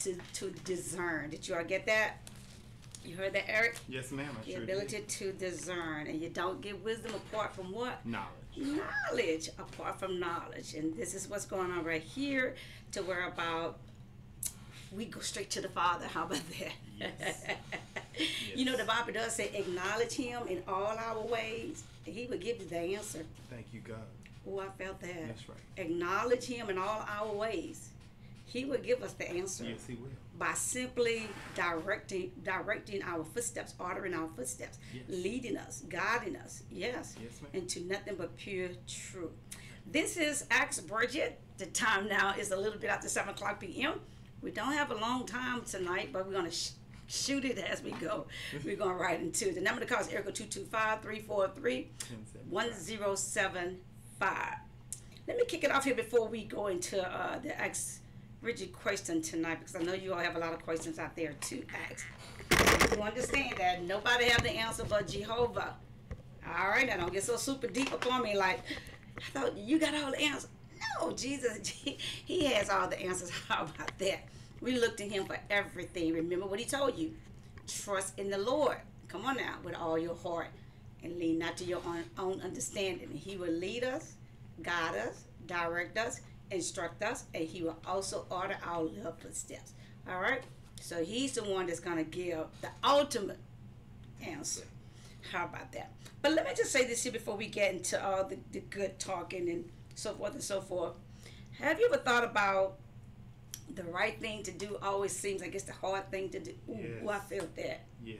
to discern. Did you all get that? You heard that, Eric? Yes, ma'am. The ability to discern. And you don't get wisdom apart from what? Knowledge. Knowledge, apart from knowledge. And this is what's going on right here, to where about we go straight to the Father. How about that? Yes. Yes. You know, the Bible does say acknowledge him in all our ways, and he will give you the answer. Thank you, God. Oh, I felt that. That's right. Acknowledge him in all our ways. He will give us the answer. Yes, he will. By simply directing our footsteps, ordering our footsteps, Yes. leading us, guiding us, yes, Yes, ma'am. into nothing but pure truth. This is Ask Bridget. The time now is a little bit after 7 o'clock p.m. We don't have a long time tonight, but we're going to shoot it as we go. We're going right into it. The number to call is Erica 225-343-1075. Let me kick it off here before we go into the Ask Bridget question tonight, because I know you all have a lot of questions out there to ask. You understand that nobody have the answer but Jehovah. All right, now don't get so super deep upon me like, I thought you got all the answers. No, Jesus, he has all the answers. How about that? We look to him for everything. Remember what he told you. Trust in the Lord. Come on now, with all your heart, and lean not to your own understanding. And he will lead us, guide us, direct us, instruct us, and he will also order our little footsteps. All right, so he's the one that's going to give the ultimate answer. How about that? But let me just say this here before we get into all the good talking and so forth and so forth. Have you ever thought about the right thing to do always seems like it's the hard thing to do? Ooh, Yes. I felt that. Yes.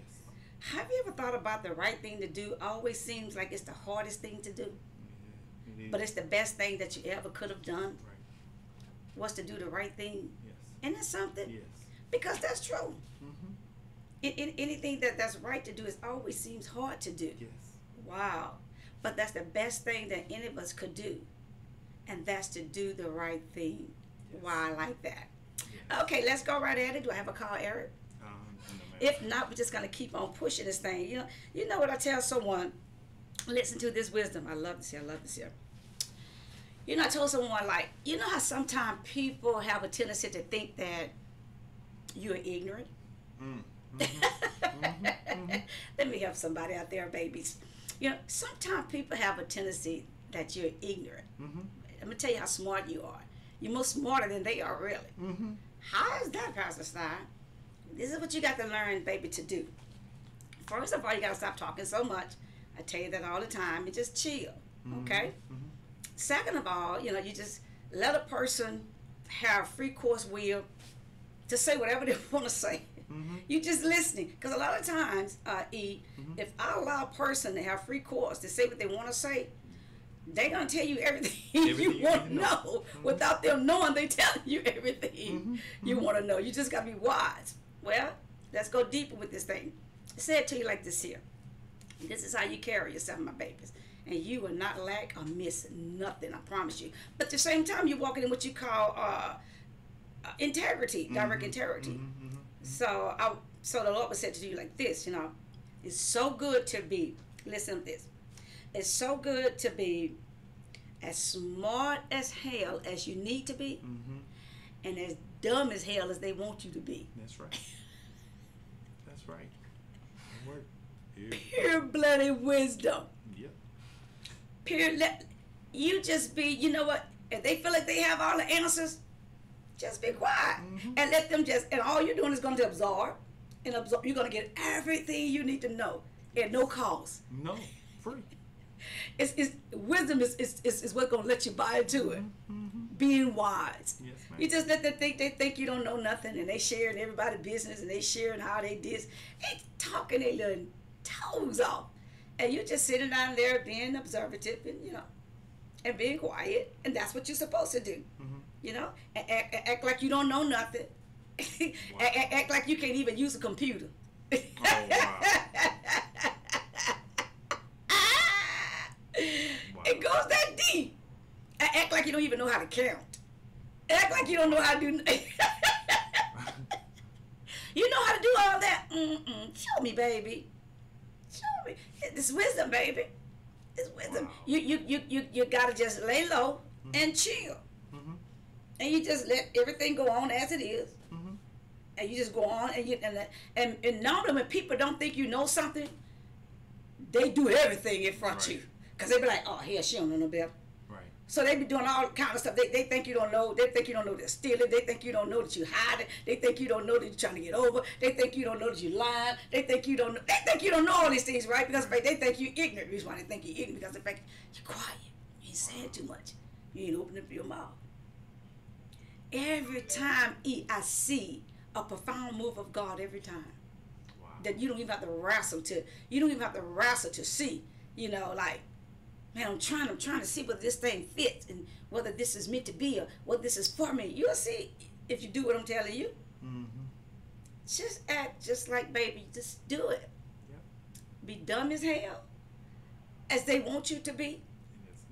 Have you ever thought about the right thing to do always seems like it's the hardest thing to do? Yeah, it is. But it's the best thing that you ever could have done, Right. was to do the right thing. Yes. Isn't that something? Yes. Because that's true. Mm-hmm. Anything that's right to do is always seems hard to do. Yes. Wow. But that's the best thing that any of us could do. And that's to do the right thing. Yes. Wow, I like that. Yes. Okay, let's go right at it. Do I have a call, Eric? No, ma'am. If not, we're just going to keep on pushing this thing. You know what I tell someone? Listen to this wisdom. I love this here. I love this here. You know, I told someone, like, you know how sometimes people have a tendency to think that you're ignorant? Let me help somebody out there, babies. You know, sometimes people have a tendency that you're ignorant. Let me tell you how smart you are. You're more smarter than they are, really. How is that, Pastor Stein? This is what you got to learn, baby, to do. First of all, you got to stop talking so much. I tell you that all the time. And just chill, okay? Second of all, you just let a person have free course will to say whatever they want to say. You just listening, because a lot of times, if I allow a person to have free course to say what they want to say, they're gonna tell you everything you want to know without them knowing. They telling you everything you want to know. You just gotta be wise. Well, let's go deeper with this thing. I say it to you like this here. This is how you carry yourself, my babies, and you will not lack or miss nothing. I promise you. But at the same time, you're walking in what you call integrity, direct integrity. So the Lord would say to you like this, it's so good to be, listen to this, it's so good to be as smart as hell as you need to be, and as dumb as hell as they want you to be. That's right. That's right. That work. Pure bloody wisdom. Yep. You just be, you know what, if they feel like they have all the answers, just be quiet and let them and all you're doing is going to absorb, you're going to get everything you need to know at no cost. No, free. Wisdom is what's going to let you buy into it. Being wise. Yes, ma'am. You just let them think they think you don't know nothing, and they sharing everybody's business, and they sharing how they did. They talking their little toes off, and you just sitting down there being observative and being quiet, and that's what you're supposed to do. And act like you don't know nothing. Wow. Act like you can't even use a computer. Oh, wow. It goes that deep. Act like you don't even know how to count. Act like you don't know how to do. You know how to do all that. Show me, baby. Show me. It's wisdom, baby. It's wisdom. Wow. You gotta just lay low and chill, and you just let everything go on as it is. and you just go on, and normally when people don't think you know something, they do everything in front of you, because they be like, oh, hell, she don't know no better. Right. So they be doing all kind of stuff. They think you don't know. They think you don't know they're stealing. They think you don't know that you hiding. They think you don't know that you're trying to get over. They think you don't know that you lying. They think you don't know. They think you don't know all these things, right? Because they think you ignorant. The reason why they think you're ignorant because the fact you're quiet. You ain't saying too much. You ain't opening up your mouth. Every time I see a profound move of God, every time that you don't even have to wrestle to. You don't even have to wrestle to see. You know, like, man, I'm trying to see whether this thing fits and whether this is meant to be or what this is for me. You'll see if you do what I'm telling you. Mm-hmm. Just act just like baby. Just do it. Yep. Be dumb as hell, as they want you to be,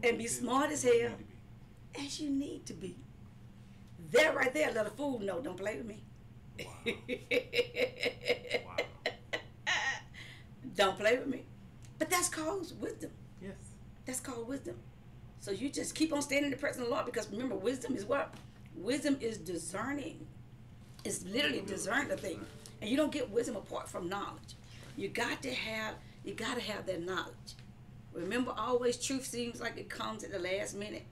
and be smart as hell, as you need to be. That right there, let a fool know. Don't play with me. Wow. Wow. Don't play with me. But that's called wisdom. Yes. That's called wisdom. So you just keep on standing in the presence of the Lord, because remember, wisdom is what? Wisdom is discerning. It's literally discerning the thing. And you don't get wisdom apart from knowledge. You got to have that knowledge. Remember, always truth seems like it comes at the last minute,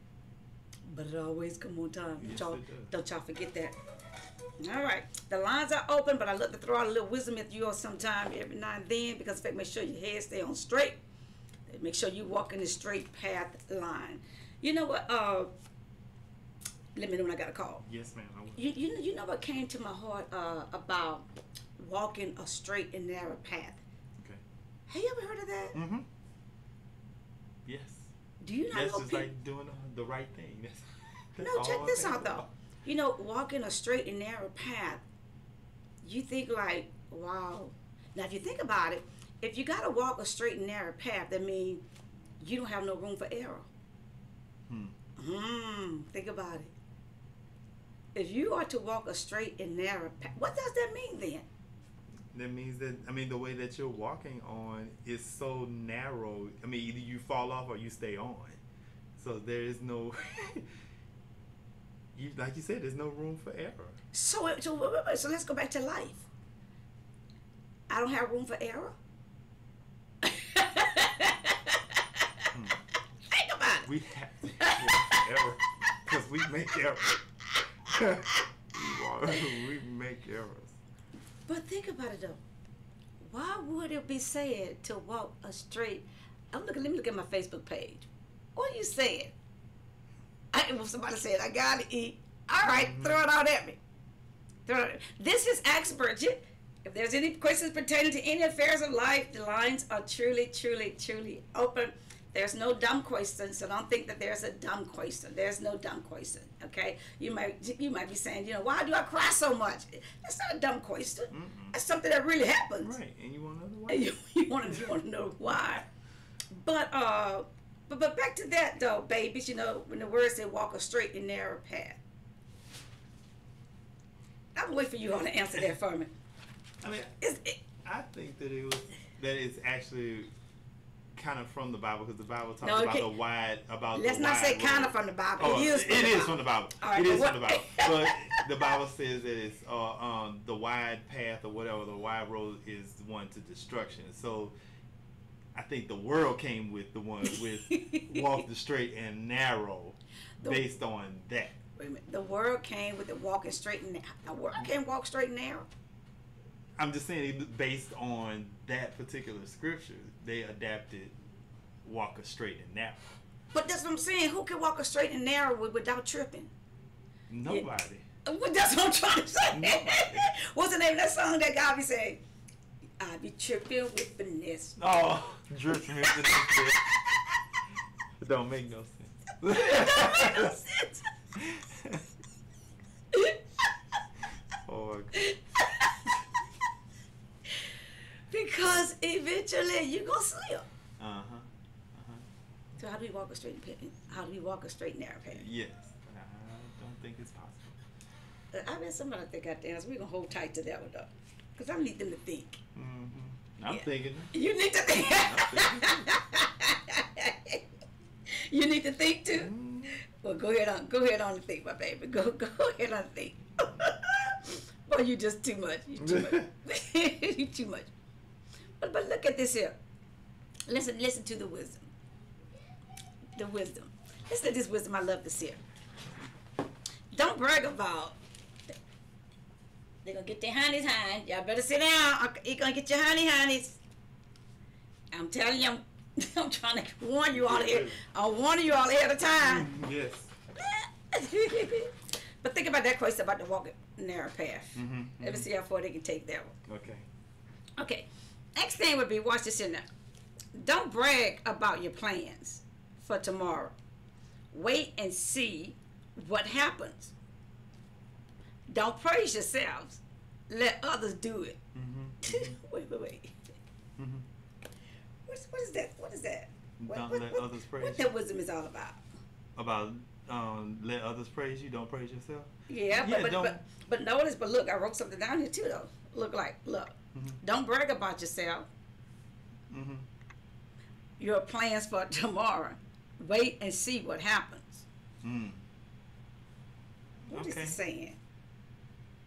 but it always comes on time. Yes, Don't y'all forget that. All right, the lines are open, but I love to throw out a little wisdom at you all sometime every now and then, because in fact, make sure your head stay on straight. Make sure you walk in the straight path line. You know what? Let me know when I got a call. Yes, ma'am. I will. You know what came to my heart about walking a straight and narrow path. Okay. Have you ever heard of that? Mm-hmm. Yes. Do you not Yes, know it's people? like doing the right thing. That's No, check all this I'm out though. You know, walking a straight and narrow path, you think like, wow. Now, if you think about it, if you got to walk a straight and narrow path, that means you don't have no room for error. Think about it. If you are to walk a straight and narrow path, what does that mean then? That means that, I mean, the way that you're walking on is so narrow. I mean, either you fall off or you stay on. So there is no, like you said, there's no room for error. So let's go back to life. I don't have room for error. Think about it. We have to have error because we make errors. We make errors. But think about it though. Why would it be said to walk a straight? Let me look at my Facebook page. What are you saying? Somebody said, I gotta eat. All right, throw it out at me. This is Ask Bridget. If there's any questions pertaining to any affairs of life, the lines are truly, truly, truly open. There's no dumb question, so don't think that there's a dumb question. There's no dumb question, okay? You might be saying, you know, why do I cry so much? That's not a dumb question. That's something that really happens. Right, and you want to know why? You want to know why. But back to that though, babies. You know, when the word said walk a straight and narrow path. I'm waiting for you all to answer that for me. I mean, I think that it's actually kind of from the Bible, because the Bible talks about the wide Let's not say kind of from the Bible. Oh, it is from the Bible. Right, it is from the Bible. But the Bible says that it's the wide path or whatever, the wide road is the one to destruction. So I think the world came with the one with walk the straight and narrow, based on that. Wait a minute. The world came with the walking straight and narrow. The world can't walk straight and narrow. I'm just saying, based on that particular scripture, they adapted walk a straight and narrow. But that's what I'm saying. Who can walk a straight and narrow without tripping? Nobody. Yeah. Well, that's what I'm trying to say. Nobody. What's the name of that song that God be saying? I be tripping with finesse. Oh, dripping with finesse. It don't make no sense. It don't make no sense. Oh, my God. Because eventually you gonna slip. So how do we walk a straight and narrow path? Yes, but I don't think it's possible. I bet somebody think out there, so we're gonna hold tight to that one though, because I need them to think. I'm thinking. You need to think. You need to think too. Well, go ahead on and think, my baby. Go ahead on and think. Boy, you just too much. You too much. You too much. But look at this here. Listen to the wisdom. The wisdom. Listen to this wisdom. I love this here. Don't brag about. They're gonna get their honeys, honey. Y'all better sit down. You're gonna get your honeys. I'm telling you, I'm trying to warn you all here. I'm warning you all ahead of time. Yes. But think about that question about the walking narrow path. Let me see how far they can take that one. Okay. Okay. Next thing would be, watch this in there. Don't brag about your plans for tomorrow. Wait and see what happens. Don't praise yourselves. Let others do it. Wait. What is that? What is that? Don't let others praise you. What that wisdom is all about? About let others praise you. Don't praise yourself. Yeah, but notice. But look, I wrote something down here too, though. Look. Don't brag about yourself. Your plans for tomorrow. Wait and see what happens. What is it saying?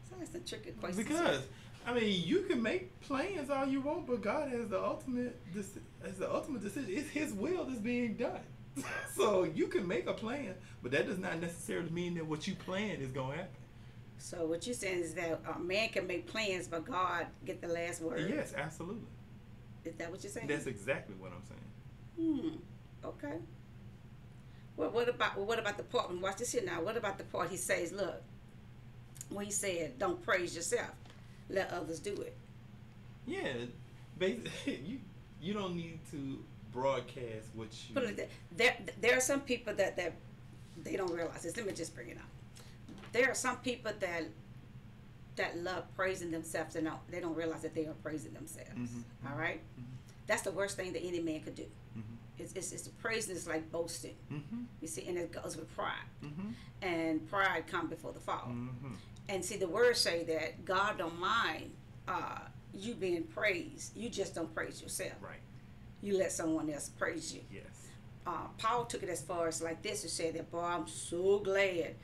So that's a tricky question. Because I mean, you can make plans all you want, but God has the ultimate decision. It's His will that's being done. So you can make a plan, but that does not necessarily mean that what you plan is going to happen. So what you're saying is that a man can make plans, but God get the last word? Yes, absolutely. Is that what you're saying? That's exactly what I'm saying. Okay. Well, what about the part? Watch this here now. What about the part he says, look, when he said, don't praise yourself, let others do it. Yeah, basically, you don't need to broadcast what you. Put it there are some people that they don't realize this. Let me just bring it up. There are some people that love praising themselves and they don't realize that they are praising themselves. All right, that's the worst thing that any man could do. It's praising is like boasting. You see, and it goes with pride, and pride comes before the fall. And see, the words say that God don't mind you being praised. You just don't praise yourself. Right. You let someone else praise you. Yes. Paul took it as far as like this. He said that, boy, I'm so glad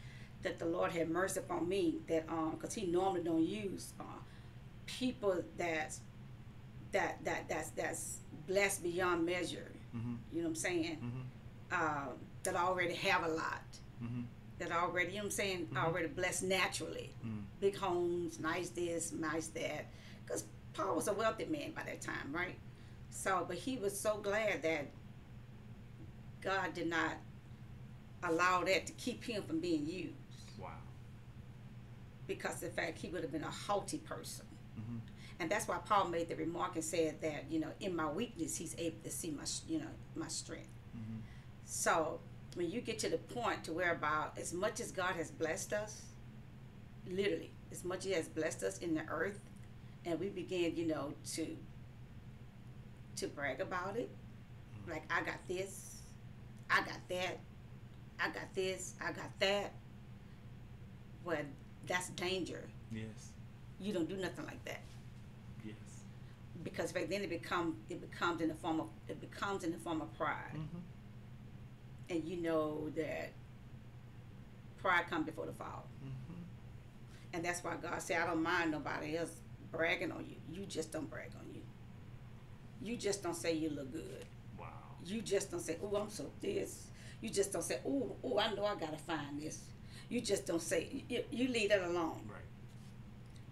that the Lord had mercy upon me. That because He normally don't use people that's blessed beyond measure. You know what I'm saying? That already have a lot. That already, you know what I'm saying, already blessed naturally. Big homes, nice this, nice that. Because Paul was a wealthy man by that time, right? So, but he was so glad that God did not allow that to keep him from being used. Wow. Because in fact, he would have been a haughty person. And that's why Paul made the remark and said that, you know, in my weakness, He's able to see my strength. So when you get to the point to where about as much as God has blessed us, literally, as much as He has blessed us in the earth, and we begin, you know, to brag about it, like I got this, I got that, I got this, I got that. Well, that's danger. Yes. You don't do nothing like that. Yes. Because back then it becomes in the form of pride. And you know that pride comes before the fall. And that's why God said, I don't mind nobody else bragging on you. You just don't brag on you. You just don't say you look good. Wow. You just don't say, oh, I'm so this. You just don't say, oh, I know I gotta find this. You just don't say, you leave that alone. Right.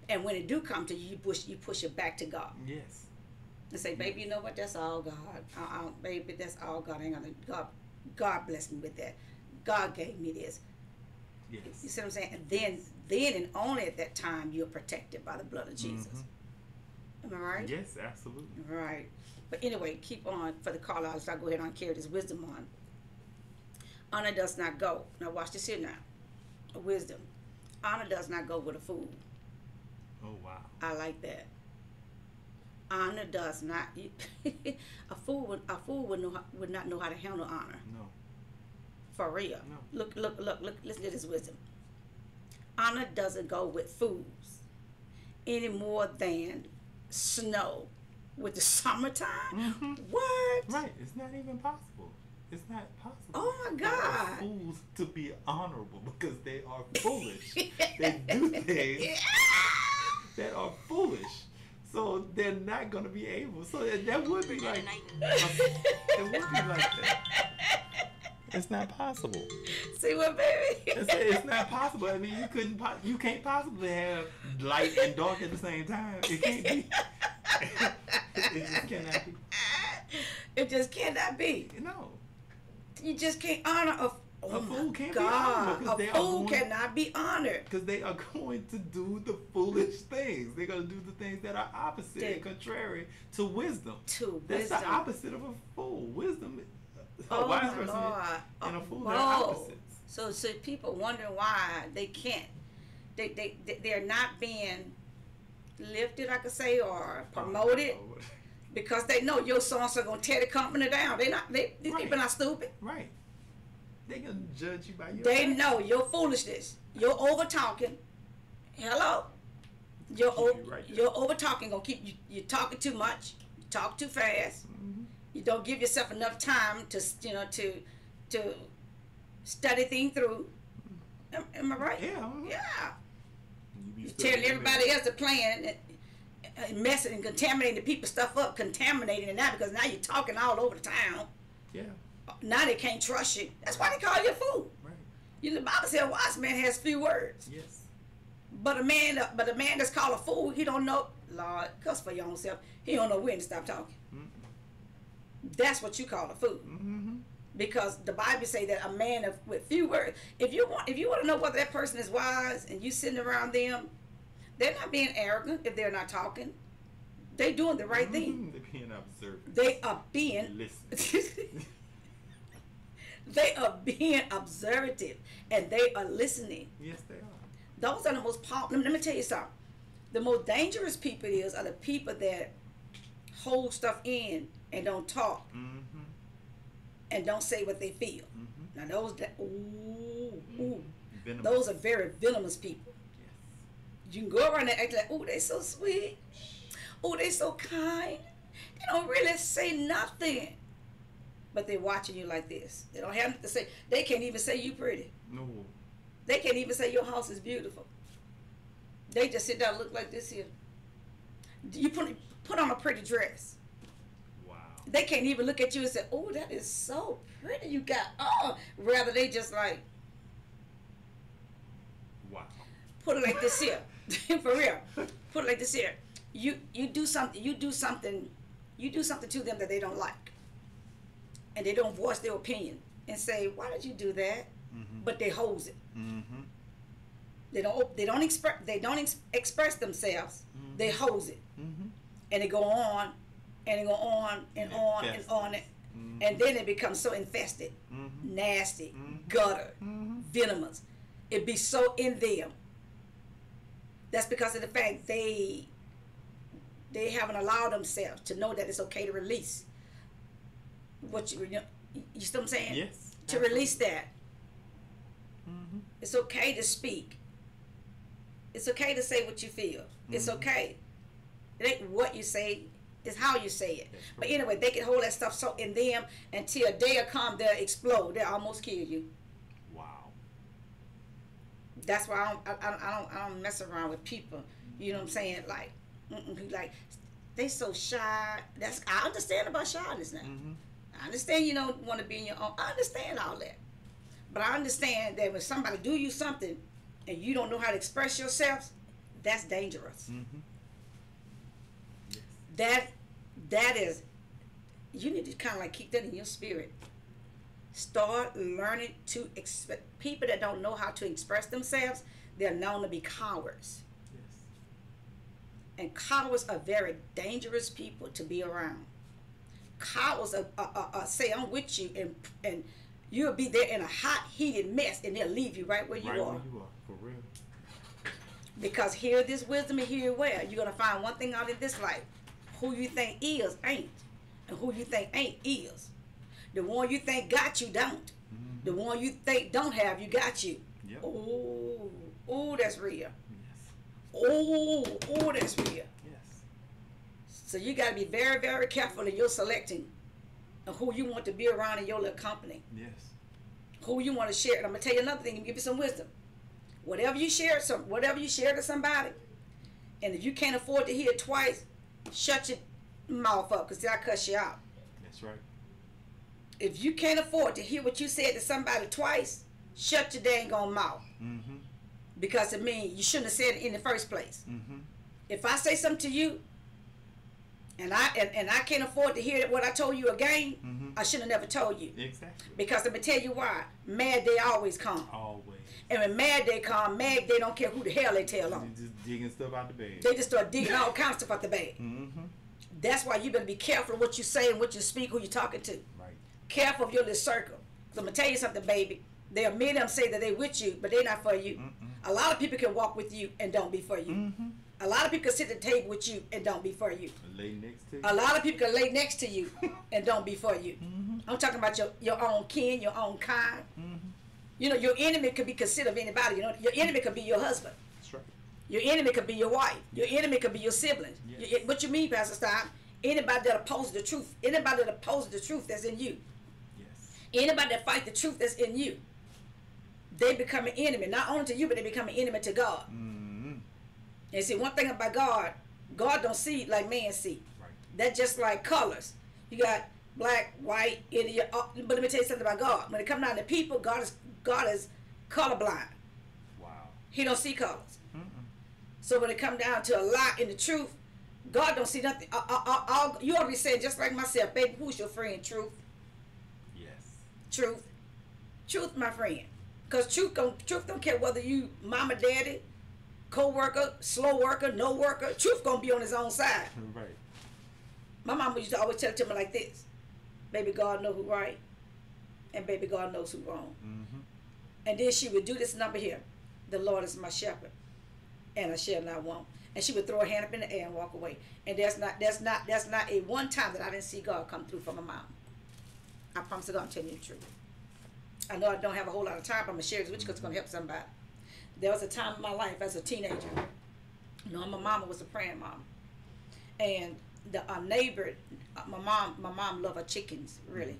And when it do come to you, you push it back to God. Yes. And say, baby, you know what? That's all God. Baby, that's all God. Ain't gonna God blessed me with that. God gave me this. Yes. You see what I'm saying? And then and only at that time you're protected by the blood of Jesus. Am I right? Yes, absolutely. Right. But anyway, keep on for the call outs. I'll go ahead and carry this wisdom on. Honor does not go. Now watch this here now. Wisdom. Honor does not go with a fool. Oh wow. I like that. Honor does not. A fool would not know how to handle honor. No. For real. No. Look. Listen to this wisdom. Honor doesn't go with fools any more than snow with the summertime. What? Right. It's not even possible. It's not possible. Oh my For God. fools to be honorable because they are foolish. They do things that are foolish. So they're not going to be able. So that would be like, it would be like that. It's not possible. See what, baby? It's not possible. I mean, you can't possibly have light and dark at the same time. It can't be. It just cannot be. It just cannot be. No. You just can't honor a fool can't God, be honored. A fool cannot be honored. Because they are going to do the foolish things. They're going to do the things that are opposite and contrary to wisdom. That's the opposite of a fool. Wisdom, a wise person and a fool, they're opposites. So people wondering why they can't. They're not being lifted, I could say, or promoted. Because they know your songs are gonna tear the company down. These people not stupid. Right. They gonna judge you by your. They know your foolishness. Your over talking. Hello. Your over talking gonna keep you. You're talking too much. You talk too fast. Mm-hmm. You don't give yourself enough time to to study things through. Am I right? Yeah. Yeah. You telling everybody else to plan. Messing and contaminating the people's stuff up, contaminating it now because now you're talking all over the town. Yeah. Now they can't trust you. That's why they call you a fool. Right. You know, the Bible says a wise man has few words. Yes. But a man that's called a fool, he don't know. Lord, cuss for your own self. He don't know when to stop talking. Mm-hmm. That's what you call a fool. Mm-hmm. Because the Bible say that a man with few words. If you want to know whether that person is wise and you sitting around them. They're not being arrogant if they're not talking. They're doing the right thing. They're being observant. They are being listening. They are being observative and they are listening. Yes, they are. Those are the most powerful. Let me tell you something. The most dangerous people are the people that hold stuff in and don't talk and don't say what they feel. Mm-hmm. Now those are very venomous people. You can go around and act like, oh, they so sweet. Oh, they so kind. They don't really say nothing. But they're watching you like this. They don't have nothing to say. They can't even say you pretty. No. They can't even say your house is beautiful. They just sit down and look like this here. You put on a pretty dress. Wow. They can't even look at you and say, oh, that is so pretty you got. Oh, rather they just like. Wow. Put it like this here. For real. Put it like this here. You do something to them that they don't like. And they don't voice their opinion and say, why did you do that? Mm-hmm. But they hold it. Mm-hmm. They don't express themselves. Mm-hmm. They hold it. Mm-hmm. And they go on and they go on and on and on and then it becomes so infested, nasty, gutter, venomous. It be so in them. That's because of the fact they haven't allowed themselves to know that it's okay to release what you see what I'm saying? Yes. To release that. Mm-hmm. It's okay to speak. It's okay to say what you feel. Mm-hmm. It's okay. It ain't what you say, it's how you say it. But anyway, they can hold that stuff so in them until a day will come, they'll explode. They'll almost kill you. That's why I don't mess around with people. You know what I'm saying? Like they so shy. I understand about shyness now. Mm-hmm. I understand you don't want to be in your own. I understand all that, but I understand that when somebody do you something and you don't know how to express yourself, that's dangerous. Mm-hmm. Yes. That is. You need to kind of like keep that in your spirit. Start learning to expect people that don't know how to express themselves. They're known to be cowards. Yes. And cowards are very dangerous people to be around. Cowards are say I'm with you and you'll be there in a hot heated mess and they'll leave you right where you are. Where you are, for real. Because hear this wisdom and hear it well. You're gonna find one thing out in this life: who you think is ain't, and who you think ain't is. The one you think got you don't. Mm-hmm. The one you think don't have you got you. Yep. Oh, that's real. Yes. Oh, that's real. Yes. So you got to be very, very careful in your selecting of who you want to be around in your little company. Yes. Who you want to share. And I'm gonna tell you another thing and give you some wisdom. Whatever you share to somebody, And if you can't afford to hear it twice, shut your mouth up, because I cuss you out. That's right. If you can't afford to hear what you said to somebody twice, shut your dang on mouth. Mm-hmm. Because it means you shouldn't have said it in the first place. Mm-hmm. If I say something to you, and I can't afford to hear what I told you again, Mm-hmm. I should have never told you. Exactly. Because let me tell you why. Mad day always come. Always. And when mad day come, mad they don't care who the hell they tell on. Just digging stuff out the bag. They just start digging all kinds of stuff out the bag. Mm-hmm. That's why you better be careful of what you say and what you speak, who you're talking to. Right. Careful of your little circle. So I'm going to tell you something, baby. There are many of them say that they with you, but they're not for you. Mm-mm. A lot of people can walk with you and don't be for you. Mm-hmm. A lot of people can sit at the table with you and don't be for you. Lay next to you. A lot of people can lay next to you and don't be for you. Mm-hmm. I'm talking about your own kin, your own kind. Mm-hmm. You know, your enemy could be considered anybody. You know, your enemy could be your husband. That's right. Your enemy could be your wife. Your enemy could be your siblings. Yes. What you mean, Pastor Steib? Anybody that opposes the truth. Anybody that opposes the truth that's in you. Yes. Anybody that fight the truth that's in you. They become an enemy. Not only to you, but they become an enemy to God. Mm-hmm. And see, one thing about God, God don't see like man see. Right. That's just like colors. You got black, white, Indian. But let me tell you something about God. When it comes down to people, God is colorblind. Wow. He don't see colors. Mm-mm. So when it comes down to a lie in the truth, God don't see nothing. You already said, just like myself, baby, who's your friend? Truth. Yes. Truth. Truth, my friend. Because truth don't care whether you mama, daddy, co-worker, slow worker, no worker. Truth gonna be on his own side. Right. My mama used to always tell it to me like this: baby, God know who right, and baby, God knows who wrong. Mm-hmm. And then she would do this number here: the Lord is my shepherd, and I shall not want. And she would throw her hand up in the air and walk away. And that's not a one time that I didn't see God come through for my mom. I promise to God, I'm telling you the truth. I know I don't have a whole lot of time, but I'm gonna share this with you because it's gonna help somebody. There was a time in my life as a teenager. You know, my mama was a praying mom, and the neighbor, my mom loved her chickens really.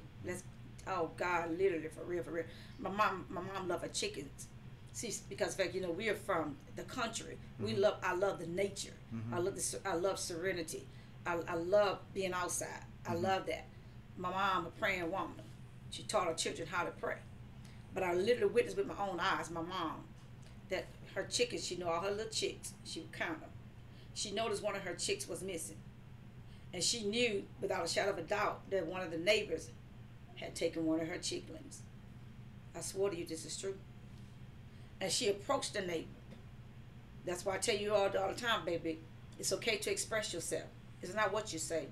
Oh God, literally for real. My mom loved her chickens. See, because in fact, you know, we are from the country. Mm-hmm. I love the nature. Mm-hmm. I love serenity. I love being outside. I love that. My mom, a praying woman, she taught her children how to pray. But I literally witnessed with my own eyes, my mom, that her chickens, she knew all her little chicks. She would count them. She noticed one of her chicks was missing. And she knew, without a shadow of a doubt, that one of the neighbors had taken one of her chicklings. I swore to you this is true. And she approached the neighbor. That's why I tell you all the time, baby, it's okay to express yourself. It's not what you say.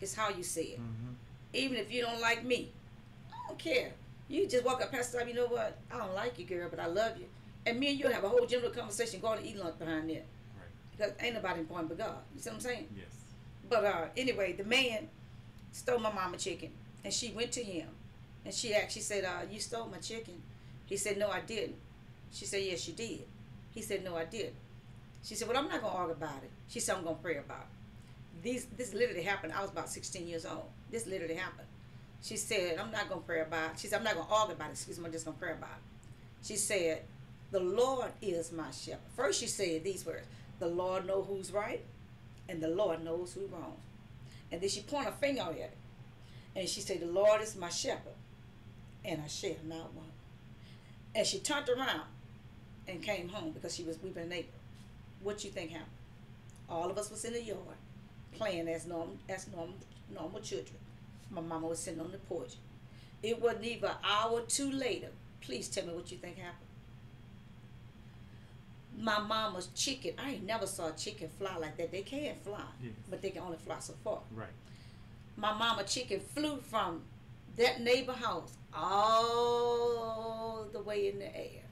It's how you say it. Mm-hmm. Even if you don't like me, I don't care. You just walk up past the time, you know what? I don't like you, girl, but I love you. And me and you have a whole general conversation, going to eat lunch behind there. Right. Because ain't nobody important but God. You see what I'm saying? Yes. But anyway, the man stole my mama chicken. And she went to him. And she said, you stole my chicken. He said, no, I didn't. She said, yes, you did. He said, no, I didn't. She said, well, I'm not going to argue about it. She said, I'm going to pray about it. This literally happened. I was about 16 years old. This literally happened. She said, I'm not going to pray about it. She said, I'm not going to argue about it. Excuse me, I'm just going to pray about it. She said, the Lord is my shepherd. First she said these words: the Lord knows who's right, and the Lord knows who's wrong. And then she pointed her finger at it. And she said, the Lord is my shepherd, and I shall not want. And she turned around and came home because we were a neighbor. What you think happened? All of us was in the yard playing as normal children. My mama was sitting on the porch. It wasn't even an hour or two later. Please tell me what you think happened. My mama's chicken, I ain't never saw a chicken fly like that. They can fly, yes, but they can only fly so far. Right. My mama chicken flew from that neighbor house all the way in the air.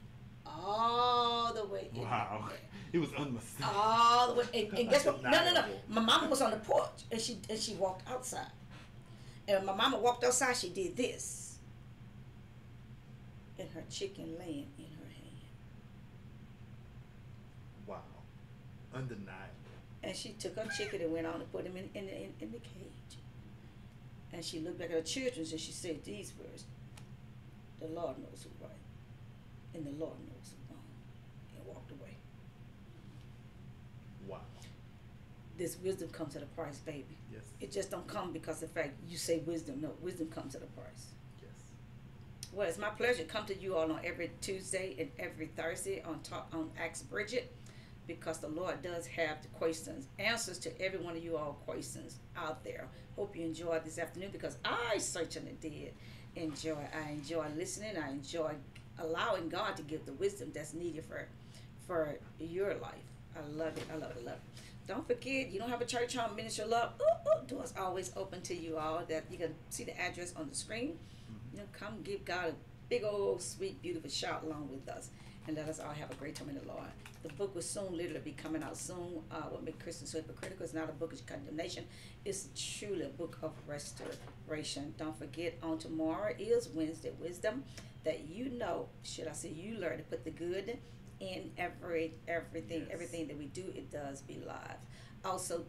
All the way in Wow. the air. It was unmistakable. All the way. And guess what? No. My mama was on the porch, and she walked outside. And when my mama walked outside, she did this. And her chicken laying in her hand. Wow. Undeniable. And she took her chicken and went on and put him in the cage. And she looked back at her children and she said these words: the Lord knows who's right, and the Lord knows who's wrong. And walked away. Wow. this wisdom comes at a price, baby. Yes. It just don't come because of the fact you say wisdom. No, wisdom comes at a price. Yes. Well, it's my pleasure to come to you all on every Tuesday and every Thursday on Ask Bridget, because the Lord does have the questions, answers to every one of you all questions out there. Hope you enjoyed this afternoon, because I certainly did enjoy. I enjoy listening. I enjoy allowing God to give the wisdom that's needed for your life. I love it. I love it. I love it. Don't forget, you don't have a church home ministry love. Doors always open to you all. That you can see the address on the screen. Mm-hmm. You know, come give God a big old sweet beautiful shout along with us, and let us all have a great time in the Lord. The book will soon literally be coming out soon. What Make Christians So Hypocritical. It's not a book of condemnation. It's truly a book of restoration. Don't forget, on tomorrow is Wednesday Wisdom, that you know, should I say, you learn to put the good in everything. Everything that we do, it does be live. Also,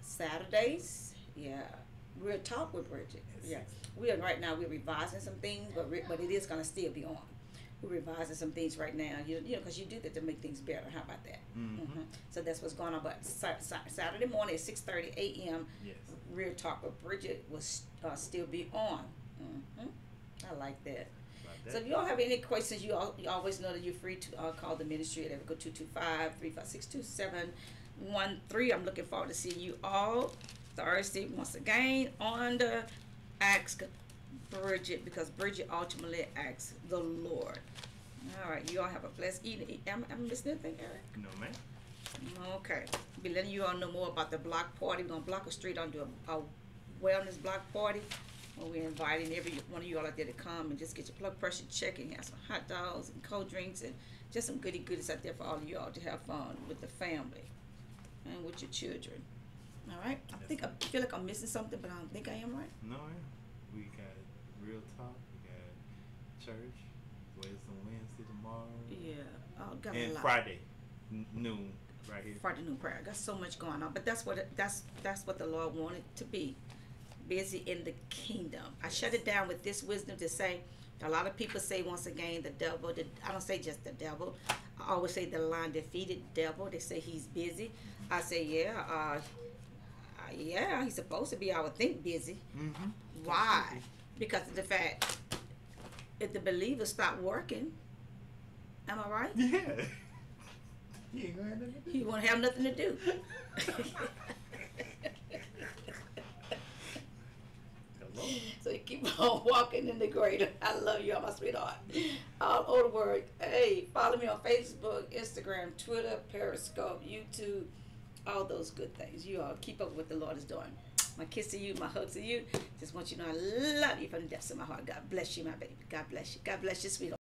Saturdays, we'll talk with Bridget. Yeah, we're revising some things, but it is gonna still be on. We're revising some things right now, you know, because you do that to make things better. How about that? Mm-hmm. So that's what's going on. But Saturday morning at 6:30 a.m. Yes. Real Talk with Bridget will still be on. Mm-hmm. I like that. So if you all have any questions, you always know that you're free to call the ministry at 225-356-2713. I'm looking forward to seeing you all Thursday once again on the Ask Bridget, because Bridget ultimately asks the Lord. All right, you all have a blessed evening. Am I missing anything, Eric? No, ma'am. Okay. Be letting you all know more about the block party. We're going to block a street on a wellness block party, where we're inviting every one of you all out there to come and just get your blood pressure checked, and have some hot dogs and cold drinks and just some goodies out there for all of you all to have fun with the family and with your children. All right? I feel like I'm missing something, but I don't think I am, right? No, ma'am. We got Real Talk. We got church. Wisdom Wednesday tomorrow. Yeah. Got a And lot. Friday noon right here. Friday noon prayer. Got so much going on, but that's what the Lord wanted to be. Busy in the kingdom. I shut it down with this wisdom to say, a lot of people say, once again, the devil. I don't say just the devil. I always say the lion defeated devil. They say he's busy. I say, yeah, he's supposed to be, I would think, busy. Mm-hmm. Why? Because of the fact, if the believers stop working, am I right? Yeah. He ain't gonna have nothing to do. He won't have nothing to do. So you keep on walking in the greater. I love you, all my sweetheart. All over the world. Hey, follow me on Facebook, Instagram, Twitter, Periscope, YouTube, all those good things. You all keep up with what the Lord is doing. My kiss to you, my hug to you. Just want you to know I love you from the depths of my heart. God bless you, my baby. God bless you. God bless you, sweetheart.